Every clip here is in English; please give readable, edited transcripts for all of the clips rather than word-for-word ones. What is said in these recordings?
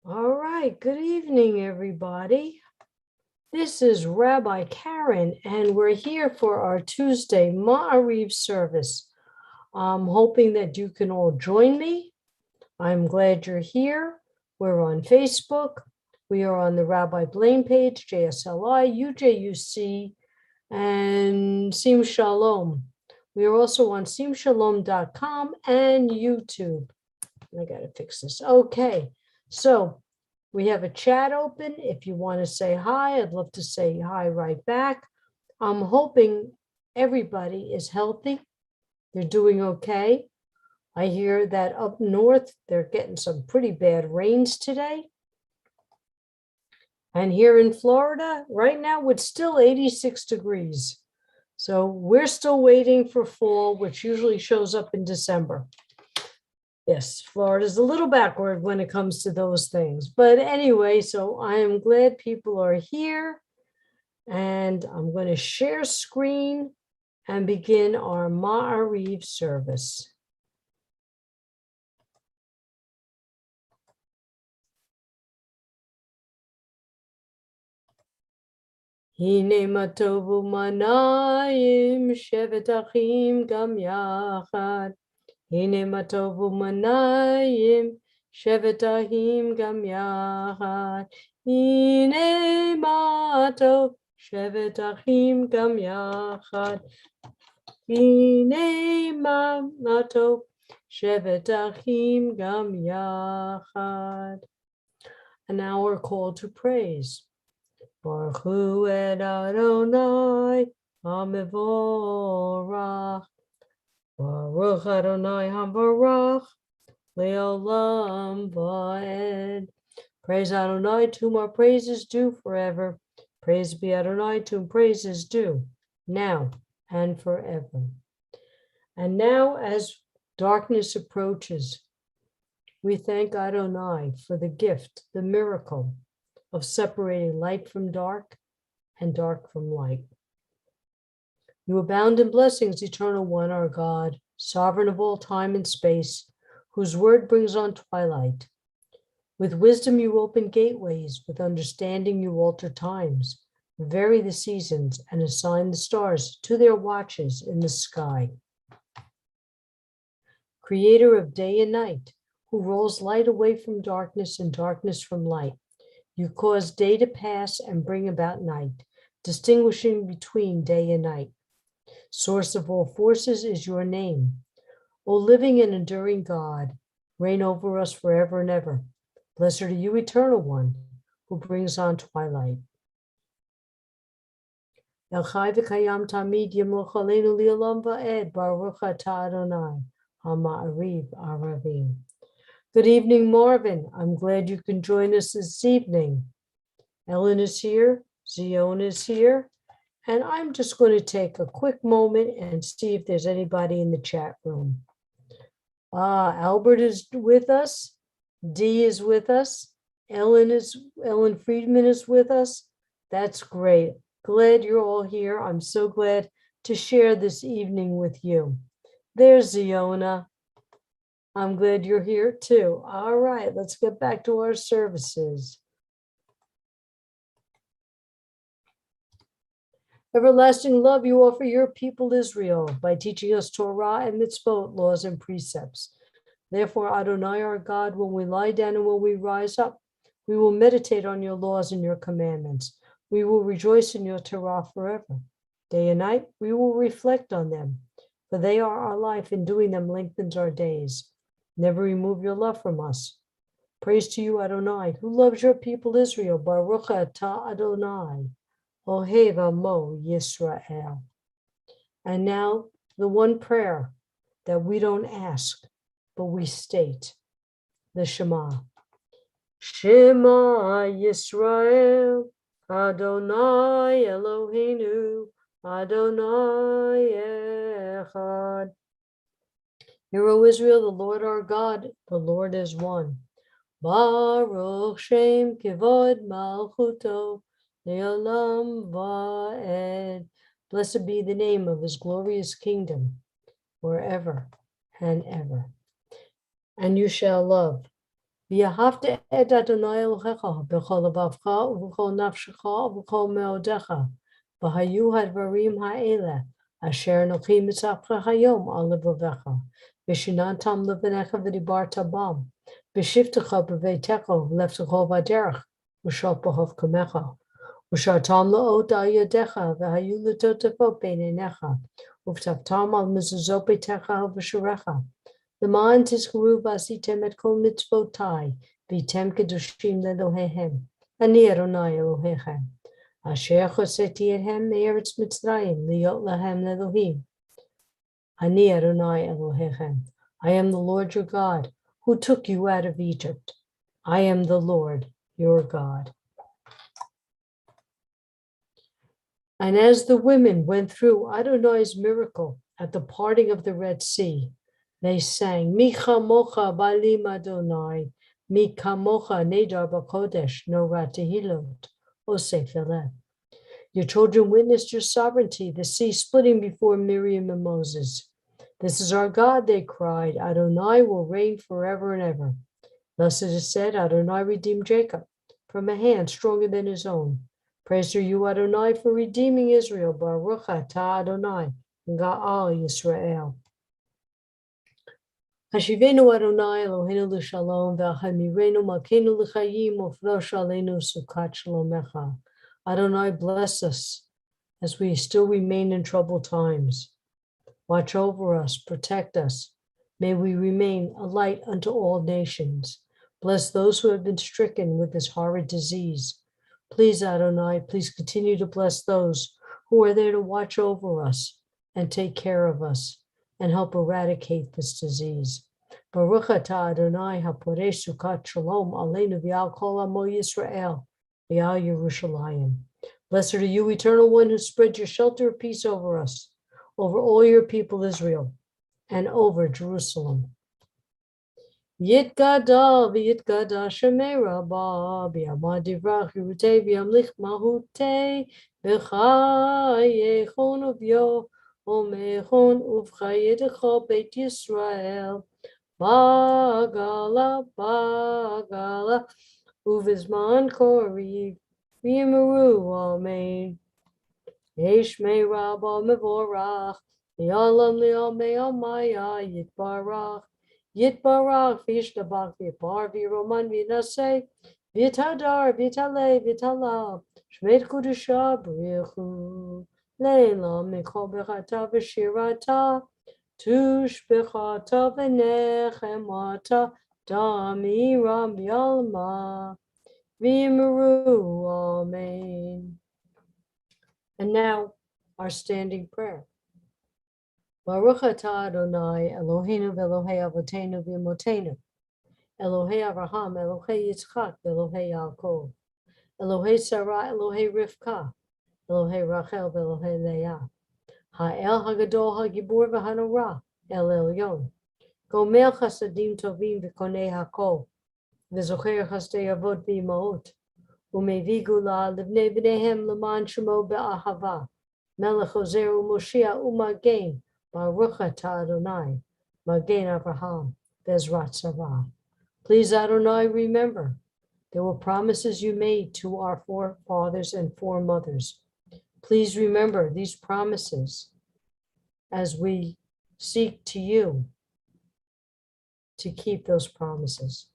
All right, good evening, everybody. This is Rabbi Karen, and we're here for our Tuesday Maariv service. I'm hoping that you can all join me. I'm glad you're here. We're on Facebook. We are on the Rabbi Blaine page, JSLI, UJUC, and Sim Shalom. We are also on simshalom.com and YouTube. I got to fix this. Okay, so we have a chat open. If you want to say hi, I'd love to say hi right back. I'm hoping everybody is healthy. They're doing okay. I hear that up north, they're getting some pretty bad rains today. And here in Florida, right now, it's still 86 degrees. So we're still waiting for fall, which usually shows up in December. Yes, Florida's a little backward when it comes to those things. But anyway, so I am glad people are here. And I'm going to share screen and begin our Maariv service. Hine matovu manayim shevet achim gam yachad. Hine matovu manayim shevet achim gam yachad. Hine matov shevet achim gam yachad. Hine matov shevet achim gam yachad. And now we're called to praise. Baruch Hu et Adonai HaMevorach. Baruch Adonai HaMevorach Le'olam Va'ed. Praise Adonai, to whom our praise is due forever. Praise be Adonai, to whom praise is due now and forever. And now, as darkness approaches, we thank Adonai for the gift, the miracle of separating light from dark and dark from light. You abound in blessings, Eternal One, our God, sovereign of all time and space, whose word brings on twilight. With wisdom you open gateways, with understanding you alter times, vary the seasons, and assign the stars to their watches in the sky. Creator of day and night, who rolls light away from darkness and darkness from light, you cause day to pass and bring about night, distinguishing between day and night. Source of all forces is your name. O living and enduring God, reign over us forever and ever. Blessed are you, Eternal One, who brings on twilight. El Chai v'Kayam Tamid Yemloch Aleinu Li'olam Va'ed, Baruch Atah Adonai, HaMa'ariv Aravim. Good evening, Marvin. I'm glad you can join us this evening. Ellen is here, Zion is here, and I'm just going to take a quick moment and see if there's anybody in the chat room. Albert is with us, Dee is with us, Ellen Friedman is with us. That's great. Glad you're all here. I'm so glad to share this evening with you. There's Ziona. I'm glad you're here too. All right, let's get back to our services. Everlasting love you offer your people Israel by teaching us Torah and mitzvot, laws and precepts. Therefore, Adonai our God, when we lie down and when we rise up, we will meditate on your laws and your commandments. We will rejoice in your Torah forever. Day and night, we will reflect on them, for they are our life, and doing them lengthens our days. Never remove your love from us. Praise to you, Adonai, who loves your people Israel. Baruch atah Adonai, Ohev Amo Yisrael. And now the one prayer that we don't ask, but we state, the Shema. Shema Yisrael, Adonai Eloheinu, Adonai Echad. Hear, O Israel, the Lord our God, the Lord is one. Baruch Shem Kivod Malchuto Le'olam Va'ed. Blessed be the name of his glorious kingdom, forever and ever. And you shall love V'yahavta et Adonai Elohecha b'chol levavcha u'b'chol nafshecha u'b'chol meodecha v'hayu hadvarim ha'eleh asher anochi mitzapcha hayom al levavecha v'shinantam levanecha v'dibarta bam v'shiftecha b'veitecha v'leftecha v'aderech v'shot b'hov kamecha v'shartam la'ot al yadecha v'hayu l'totefot beinenecha uv'taftam al mezuzot beitecha v'shurecha L'man tizkaru v'asitem et kol mitzvotai v'tem kedushim le'Elohehem ani Adonai Elohechem asher choseti ethem me'eretz Mitzrayim liot lahem le'Elohim ani Adonai Elohechem. I am the Lord your God who took you out of Egypt. I am the Lord your God. And as the women went through Adonai's miracle at the parting of the Red Sea, they sang, Mi chamocha balim Adonai, mi kamocha nedar b'kodesh, nora tehilot, osef eleh. Your children witnessed your sovereignty, the sea splitting before Miriam and Moses. This is our God, they cried. Adonai will reign forever and ever. Thus it is said, Adonai redeemed Jacob from a hand stronger than his own. Praise to you, Adonai, for redeeming Israel. Baruch atah Adonai, Ga'al Yisrael. Hashivenu Adonai Eloheinu l'shalom v'achamirenu malkeinu l'chayim ufrosh aleinu sukat shalomecha. Adonai, bless us as we still remain in troubled times. Watch over us, protect us. May we remain a light unto all nations. Bless those who have been stricken with this horrid disease. Please, Adonai, please continue to bless those who are there to watch over us and take care of us and help eradicate this disease. Baruch atah Adonai haporei sukat shalom aleinu v'al kol amo Yisrael v'al Yerushalayim. Blessed are you, eternal one, who spread your shelter of peace over us, over all your people Israel, and over Jerusalem. Yitgadal v'yitgada shemei rabba b'yamad divrach yirutei v'yamlich mahutei v'chayechon uvyo omechon uvchayedecha beit Yisrael bagala bagala uvizman kori v'yimeru amen. Yeshmei rabba mevorach v'yalam li'amei amaya yitbarach Yitbarach v'yishtabach v'yipar v'yiroman v'yinaseh v'yitadar v'yitaleh v'yitala shmeit kudusha b'richu leila mikol bechata v'shirata tushbechata v'nechemata damiram v'yalma v'yimeru amen. And now our standing prayer. Baruch atah Adonai Eloheinu v'Elohei Avotenu v'Imotenu Elohei Avraham, Elohei Yitzchak, Elohei Yaakov, Elohei Sarah, Elohei Rivka, Elohei Rachel, Elohei Leah, Ha'el Hagadol Hagibur v'Hanorah, El Elyon, Gomel Chasadim Tovim v'Konei Hakol, V'Zocher Chasdei Avot v'Imaot, U'Mevi Gula Livnei B'neihem L'man Shemo Be'ahava, Melech Ozer U'Moshiach U'Magen, Baruch atah Adonai, Magen Avraham, Bezrat Sarah. Please, Adonai, remember, there were promises you made to our forefathers and foremothers. Please remember these promises as we seek to you to keep those promises.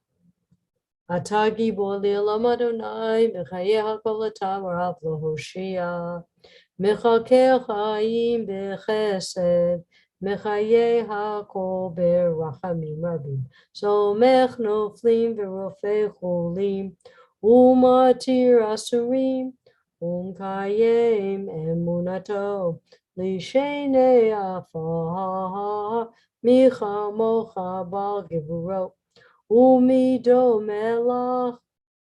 Atagi boli elam Adonai, mechayeha kol v'rav lo hoshia, mechakeh chaim b'chesed, mechaye hakol berachamim rabim, somech noflim v'rofei cholim, umatir asurim, umkayem emunato, lishenei afar, michamocha bal gevurot, Umido melach,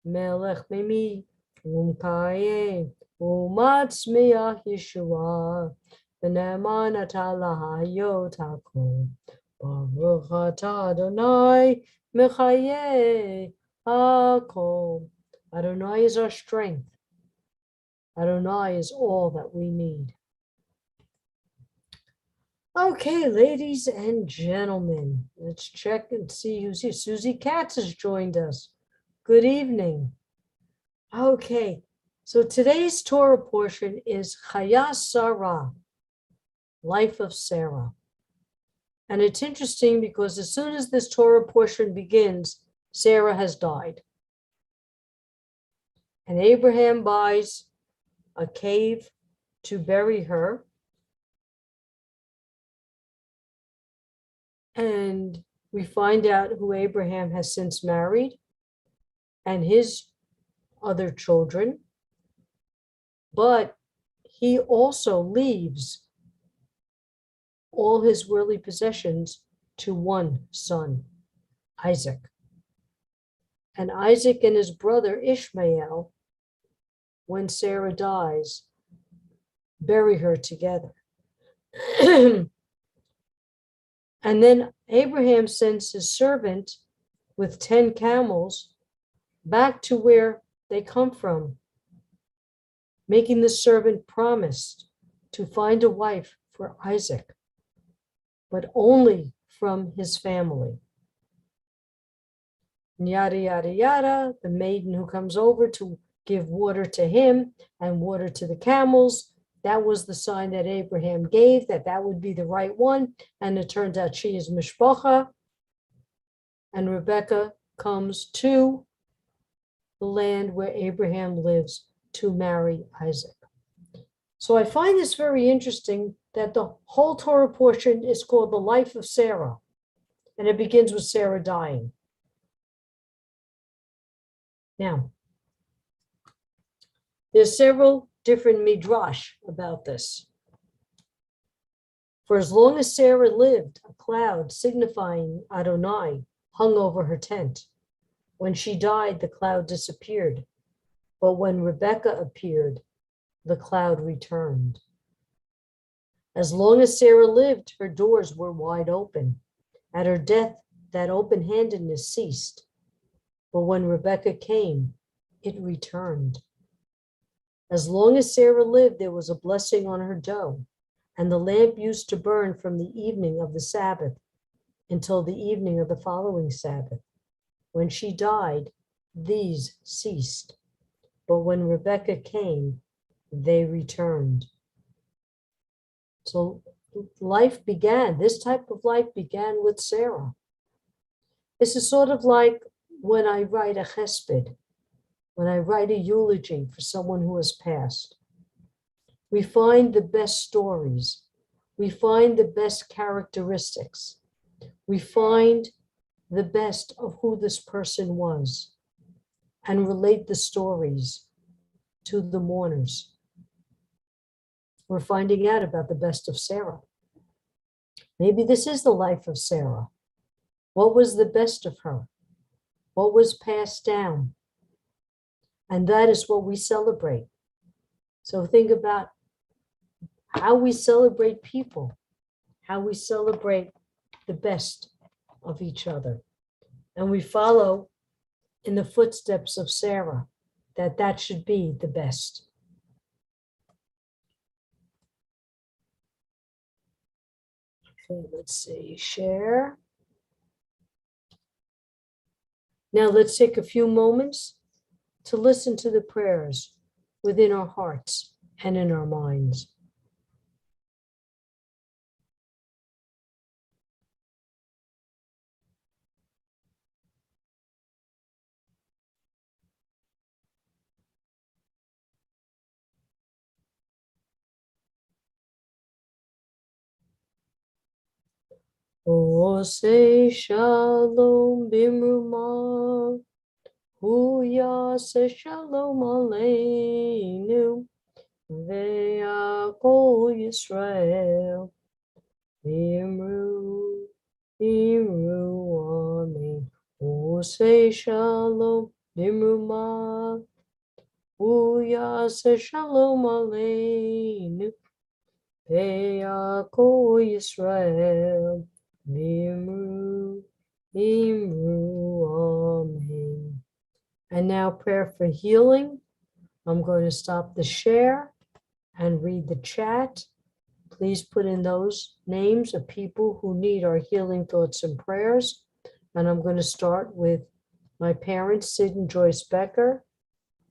melech mimi, umkayem, umatzmiach Yeshua, v'ne'eman atah lahayot hakol. Baruch atah Adonai, mechaye hakol. Adonai is our strength. Adonai is all that we need. Okay, ladies and gentlemen, let's check and see who's here. Susie Katz has joined us. Good evening. Okay, so today's Torah portion is Chaya Sarah, Life of Sarah. And it's interesting because as soon as this Torah portion begins, Sarah has died. And Abraham buys a cave to bury her. And we find out who Abraham has since married and his other children. But he also leaves all his worldly possessions to one son, Isaac. And Isaac and his brother Ishmael, when Sarah dies, bury her together. And then Abraham sends his servant with 10 camels back to where they come from, making the servant promise to find a wife for Isaac, but only from his family. And yada, yada, yada, the maiden who comes over to give water to him and water to the camels, that was the sign that Abraham gave, that that would be the right one. And it turns out she is Mishpacha. And Rebecca comes to the land where Abraham lives to marry Isaac. So I find this very interesting that the whole Torah portion is called the life of Sarah. And it begins with Sarah dying. Now, there's several different midrash about this. For as long as Sarah lived, a cloud signifying Adonai hung over her tent. When she died, the cloud disappeared. But when Rebekah appeared, the cloud returned. As long as Sarah lived, her doors were wide open. At her death, that open-handedness ceased. But when Rebekah came, it returned. As long as Sarah lived, there was a blessing on her dough, and the lamp used to burn from the evening of the Sabbath until the evening of the following Sabbath. When she died, these ceased. But when Rebekah came, they returned. So life began, this type of life began with Sarah. This is sort of like when I write a chesped, when I write a eulogy for someone who has passed. We find the best stories. We find the best characteristics. We find the best of who this person was and relate the stories to the mourners. We're finding out about the best of Sarah. Maybe this is the life of Sarah. What was the best of her? What was passed down? And that is what we celebrate. So think about how we celebrate people, how we celebrate the best of each other. And we follow in the footsteps of Sarah, that should be the best. Okay, let's see, share. Now let's take a few moments to listen to the prayers within our hearts and in our minds. Ose shalom bimruma, huyase shalom aleinu, ve'akol Yisrael, bimru, amen. Ose shalom bimruma, huyase shalom aleinu, ve'akol Yisrael, Imru, amen. And now prayer for healing. I'm going to stop the share and read the chat. Please put in those names of people who need our healing thoughts and prayers. And I'm going to start with my parents, Sid and Joyce Becker,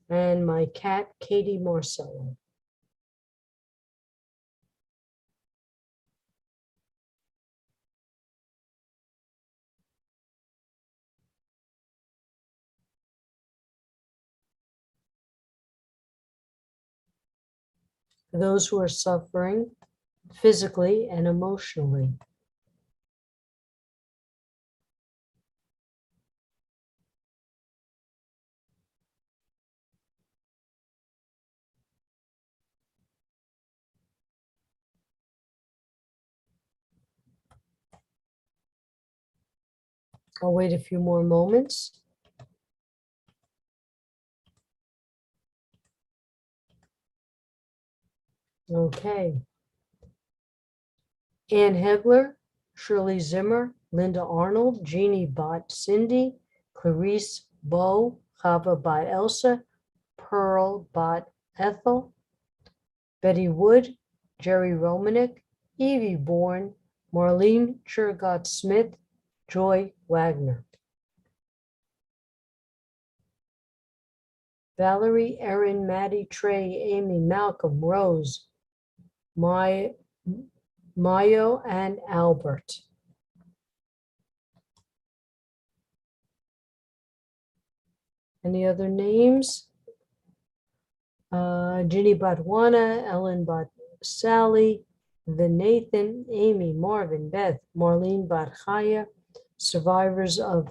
and my cat, Katie Marcello. For those who are suffering physically and emotionally. I'll wait a few more moments. Okay. Ann Hegler, Shirley Zimmer, Linda Arnold, Jeannie Bott Cindy, Clarice Bow, Chava Bott Elsa, Pearl Bott Ethel, Betty Wood, Jerry Romanek, Evie Bourne, Marlene Churgott Smith, Joy Wagner. Valerie, Erin, Maddie, Trey, Amy, Malcolm, Rose, Mayo, and Albert. Any other names? Ginny Botwana, Ellen Bot Sally, Nathan, Amy, Marvin, Beth, Marlene Batchaya, survivors of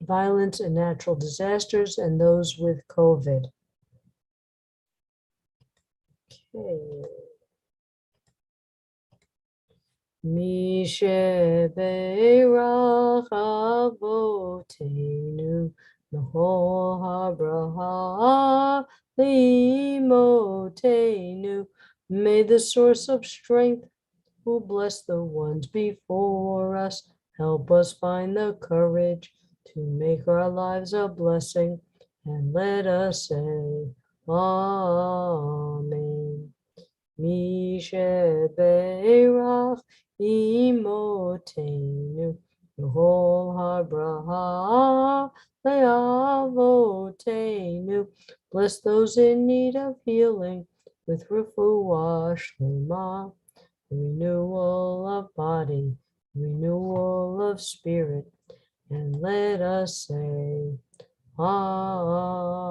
violence and natural disasters, and those with COVID. Okay. Mishe Beirach Avotenu Nahor HaBraha Limotenu. May the source of strength, who bless the ones before us, help us find the courage to make our lives a blessing, and let us say Amen. Mishe Beirach Imotenu Yehol HaBraha Le'avotenu. Bless those in need of healing with refuah shlema, renewal of body, renewal of spirit, and let us say Amen.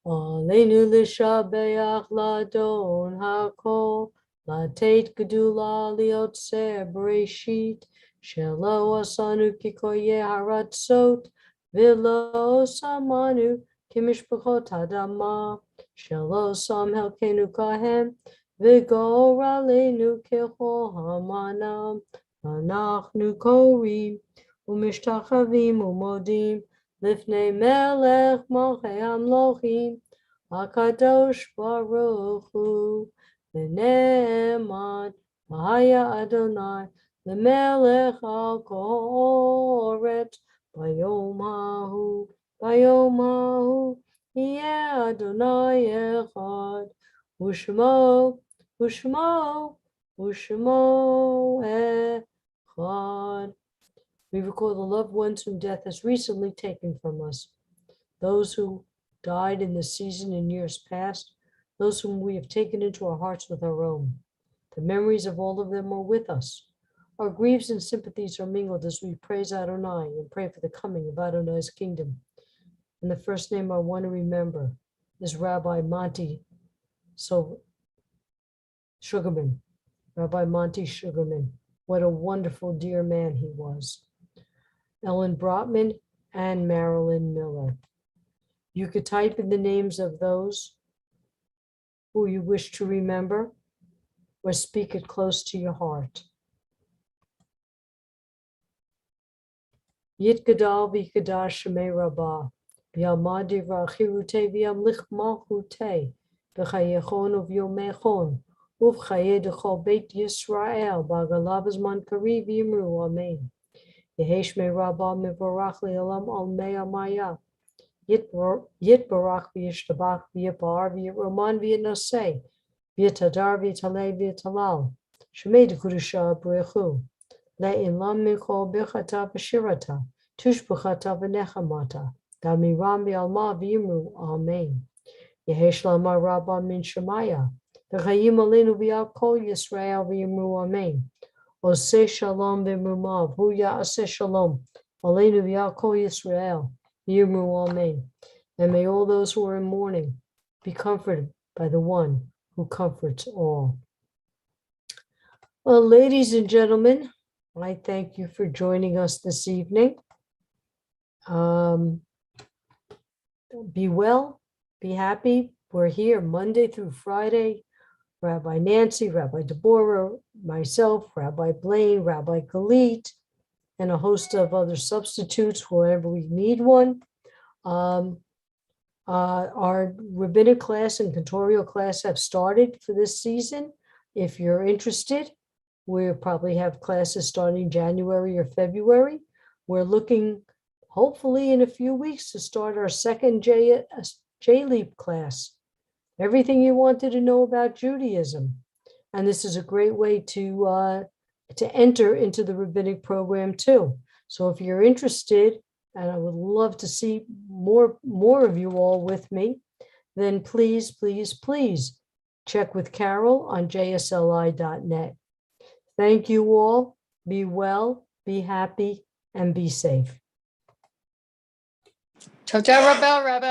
Aleinu l'shabeach ladon hakol, latet gedula liotzer bereshit, shelo asanu kikoye haratzot, v'lo samanu kimishpachot hadama, shelo sam helkenu kahem, v'goralenu kechol hamanam, anachnu korim, umishtachavim umodim, Lifnei melech malchei amlochim, HaKadosh Baruch Hu, v'ne'eman haya Adonai, l'melech al kol haaretz, bayom hahu, yeh Adonai echad, u'shmo echad. We recall the loved ones whom death has recently taken from us, those who died in the season in years past, those whom we have taken into our hearts with our own. The memories of all of them are with us. Our griefs and sympathies are mingled as we praise Adonai and pray for the coming of Adonai's kingdom. And the first name I want to remember is Rabbi Monty Sugarman. Rabbi Monty Sugarman. What a wonderful, dear man he was. Ellen Brotman, and Marilyn Miller. You could type in the names of those who you wish to remember or speak it close to your heart. Yitgadal v'yikadash shemei rabbah, v'yalmad divrei chirutei v'yamlich malchutei, v'chayechon uv'yomechon, uv'chayei d'chol beit Yisrael, b'agalav azman kariv v'yimru, amen. Yeheshmei rabbah mivarach le'olam al mei amaya, Yitbarach v'yishtabach v'yipar v'yitroman v'yinaseh v'yitadar v'yitaleh v'yitalal Shemei d'Kudusha b'rechu Le'in lam michol b'chata v'shirata tushb'chata v'nechamata Damiram v'alma v'yimru Amen Yehesh lamar Rabba min Shemaya V'chayim aleinu v'yal kol Yisrael v'yimru Amen Oseh shalom v'mrumav Hu ya'aseh shalom Aleinu v'yal kol Yisrael v'yimru Amen. And may all those who are in mourning be comforted by the one who comforts all. Well, ladies and gentlemen, I thank you for joining us this evening. Be well, be happy. We're here Monday through Friday. Rabbi Nancy, Rabbi Deborah, myself, Rabbi Blaine, Rabbi Galit, and a host of other substitutes wherever we need one. Our rabbinic class and cantorial class have started for this season. If you're interested, we'll probably have classes starting January or February. We're looking, hopefully in a few weeks, to start our second J-Leap class. Everything you wanted to know about Judaism. And this is a great way to enter into the rabbinic program too. So if you're interested, and I would love to see more of you all with me, then please check with Carol on jsli.net. Thank you all. Be well, be happy, and be safe. Ciao, ciao, Rabbi.